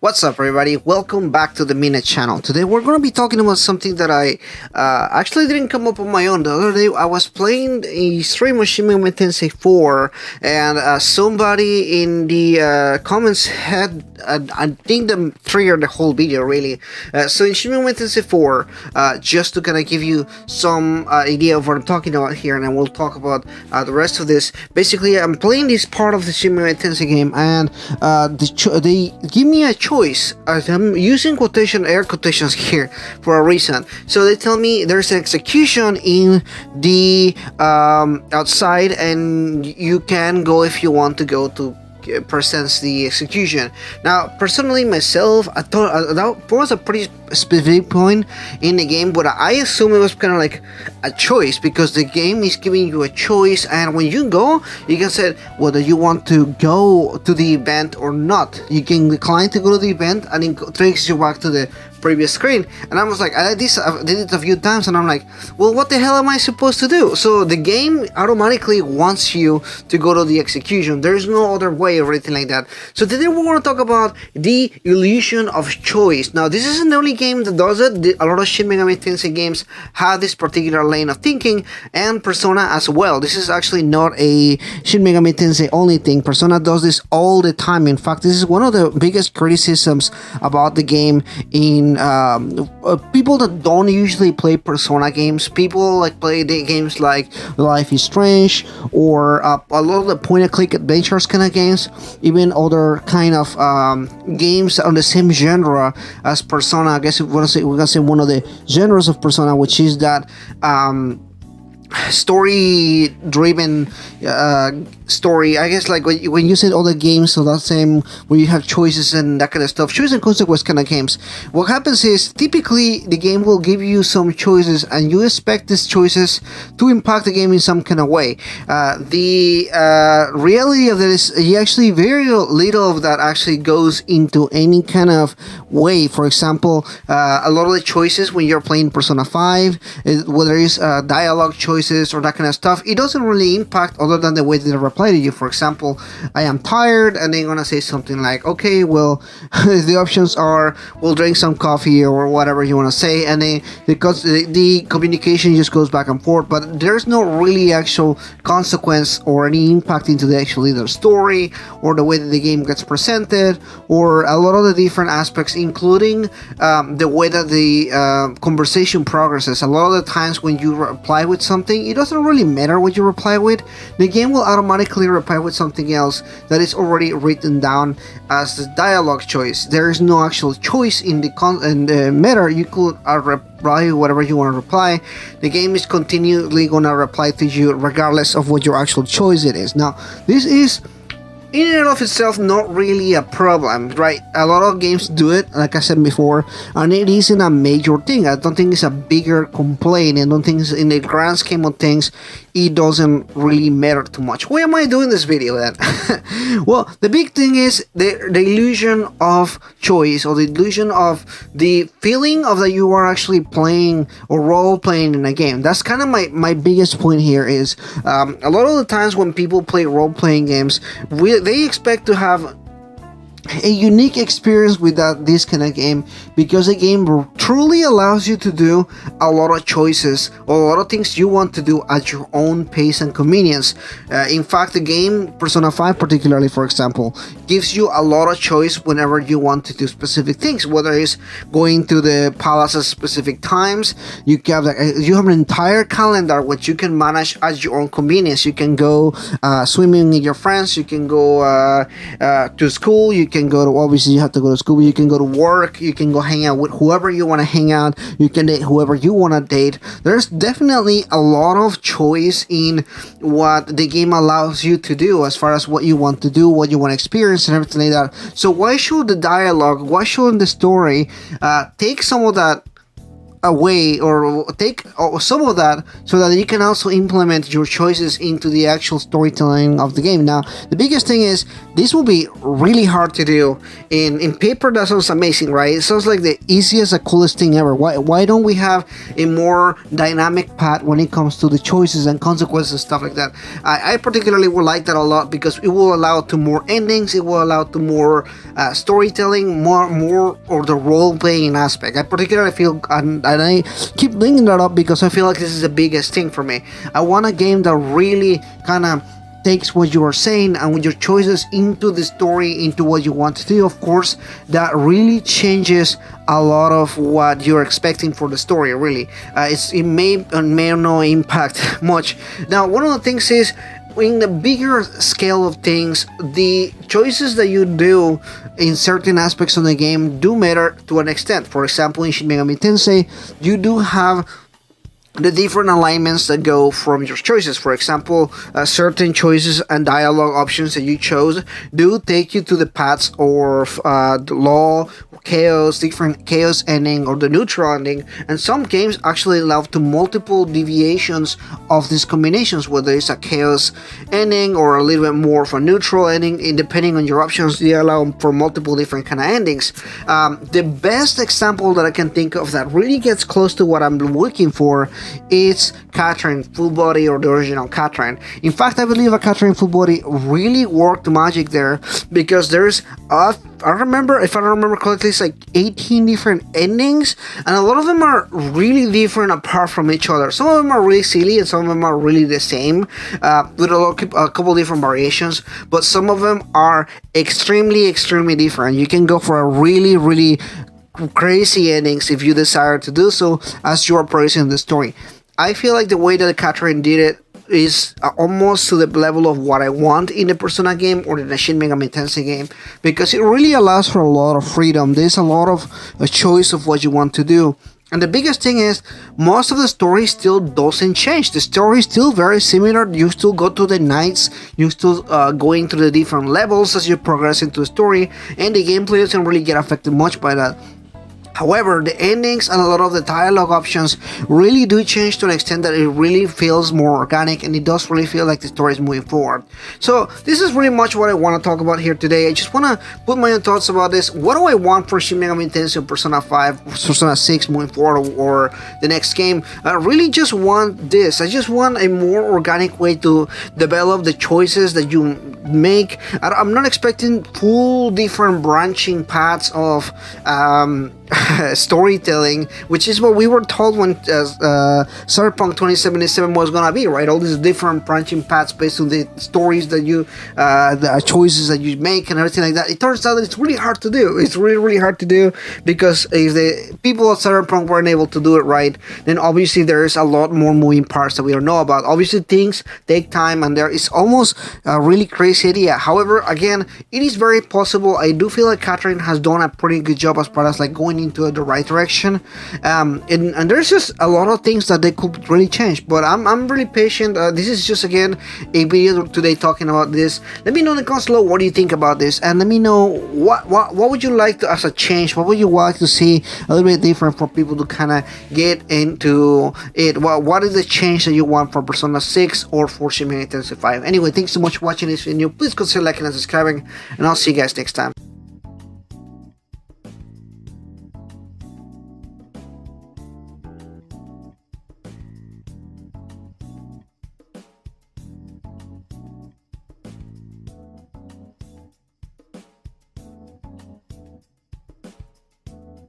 What's up, everybody? Welcome back to the Minute channel. Today we're going to be talking about something that I actually didn't come up on my own. The other day I was playing a stream of Shin Megami Tensei 4 and somebody in the comments had, I think, them triggered the whole video really. So in Shin Megami Tensei 4, just to kind of give you some idea of what I'm talking about here, and then we'll talk about the rest of this. Basically, I'm playing this part of the Shin Megami Tensei game, and they give me a choice. I'm using air quotations here for a reason. So they tell me there's an execution in the outside, and you can go if you want to go to presents the execution. Now, personally, myself, I thought that was a pretty specific point in the game, but I assume it was kind of like a choice, because the game is giving you a choice, and when you go, you can say whether you want to go to the event or not. You can decline to go to the event, and it takes you back to the previous screen. And I was like, I did it a few times, and I'm like, well, what the hell am I supposed to do? So the game automatically wants you to go to the execution. There's no other way or anything like that. So today we're going to talk about the illusion of choice. Now, this isn't the only game that does it. A lot of Shin Megami Tensei games have this particular lane of thinking, and Persona as well. This is actually not a Shin Megami Tensei only thing. Persona does this all the time. In fact, this is one of the biggest criticisms about the game in people that don't usually play Persona games. People like play the games like Life is Strange, or a lot of the point-and-click adventures kind of games, even other kind of games on the same genre as Persona. I guess we're gonna say one of the genres of Persona, which is that story-driven story. I guess like when you said other games, so that same where you have choices and that kind of stuff, choice and consequence kind of games. What happens is typically the game will give you some choices, and you expect these choices to impact the game in some kind of way. The reality of that is actually very little of that actually goes into any kind of way. For example, a lot of the choices when you're playing Persona 5, whether it's dialogue choices or that kind of stuff, it doesn't really impact other than the way that they reply to you. For example, I am tired, and they're gonna say something like, okay, well, the options are, we'll drink some coffee or whatever you want to say, and then because the communication just goes back and forth, but there's no really actual consequence or any impact into the actual either story or the way that the game gets presented, or a lot of the different aspects, including the way that the conversation progresses. A lot of the times when you reply with something, it doesn't really matter what you reply with. The game will automatically reply with something else that is already written down as the dialogue choice. There is no actual choice in the matter. You could reply whatever you want to reply. The game is continually going to reply to you regardless of what your actual choice it is. Now, this is in and of itself not really a problem, right? A lot of games do it, like I said before, and it isn't a major thing. I don't think it's a bigger complaint. I don't think it's, in the grand scheme of things, it doesn't really matter too much. Why am I doing this video then? Well, the big thing is the illusion of choice, or the illusion of the feeling of that you are actually playing or role playing in a game. That's kind of my biggest point here is a lot of the times when people play role playing games, they expect to have a unique experience with this kind of game, because the game truly allows you to do a lot of choices or a lot of things you want to do at your own pace and convenience. In fact, the game Persona 5 particularly, for example, gives you a lot of choice whenever you want to do specific things, whether it's going to the palace at specific times. You have an entire calendar which you can manage at your own convenience. You can go swimming with your friends, you can go to school, you can go to, obviously you have to go to school, you can go to work, you can go hang out with whoever you want to hang out, you can date whoever you want to date. There's definitely a lot of choice in what the game allows you to do as far as what you want to do, what you want to experience, and everything like that. So why should the dialogue, why should the story take some of that away or take some of that so that you can also implement your choices into the actual storytelling of the game. Now, the biggest thing is this will be really hard to do. In paper, that sounds amazing, right? It sounds like the easiest, the coolest thing ever. Why don't we have a more dynamic path when it comes to the choices and consequences and stuff like that? I particularly would like that a lot because it will allow to more endings. It will allow to more storytelling, more or the role playing aspect. I particularly feel, and I keep bringing that up because I feel like this is the biggest thing for me. I want a game that really kind of takes what you are saying and with your choices into the story, into what you want to do. Of course, that really changes a lot of what you're expecting for the story. Really, it may or may not impact much. Now, one of the things is, in the bigger scale of things, the choices that you do in certain aspects of the game do matter to an extent. For example, in Shin Megami Tensei, you do have the different alignments that go from your choices. For example, certain choices and dialogue options that you chose do take you to the paths of the law, chaos, different chaos ending, or the neutral ending. And some games actually allow to multiple deviations of these combinations, whether it's a chaos ending or a little bit more of a neutral ending. And depending on your options, they allow for multiple different kind of endings. The best example that I can think of that really gets close to what I'm looking for is Catherine Full Body, or the original Catherine. In fact, I believe a Catherine Full Body really worked magic there, because there's if I remember correctly, it's like 18 different endings, and a lot of them are really different apart from each other. Some of them are really silly, and some of them are really the same, with a couple different variations. But some of them are extremely different. You can go for a really crazy endings if you desire to do so as you are progressing the story. I feel like the way that Catherine did it is almost to the level of what I want in the Persona game or the Shin Megami Tensei game, because it really allows for a lot of freedom. There's a lot of a choice of what you want to do. And the biggest thing is, most of the story still doesn't change. The story is still very similar. You still go to the nights, you still go into the different levels as you progress into the story, and the gameplay doesn't really get affected much by that. However, the endings and a lot of the dialogue options really do change to an extent that it really feels more organic, and it does really feel like the story is moving forward. So this is really much what I want to talk about here today. I just want to put my own thoughts about this. What do I want for Shin Megami Tensei, Persona 5, Persona 6 moving forward, or the next game? I really just want this. I just want a more organic way to develop the choices that you make. I'm not expecting full different branching paths of storytelling, which is what we were told when Cyberpunk 2077 was gonna be, right? All these different branching paths based on the stories that you, the choices that you make and everything like that. It turns out that it's really hard to do. It's really hard to do, because if the people at Cyberpunk weren't able to do it right, then obviously there's a lot more moving parts that we don't know about. Obviously things take time, and there is almost a really crazy idea. However, again, it is very possible. I do feel like Catherine has done a pretty good job as far as like going into the right direction, and there's just a lot of things that they could really change, but I'm really patient. This is just, again, a video today talking about this. Let me know in the comments below what do you think about this, and let me know what would you like to, as a change, what would you like to see a little bit different for people to kind of get into it. What is the change that you want for Persona 6 or for Shin Megami Tensei 5? Anyway, thanks so much for watching this video. Please consider liking and subscribing, and I'll see you guys next time.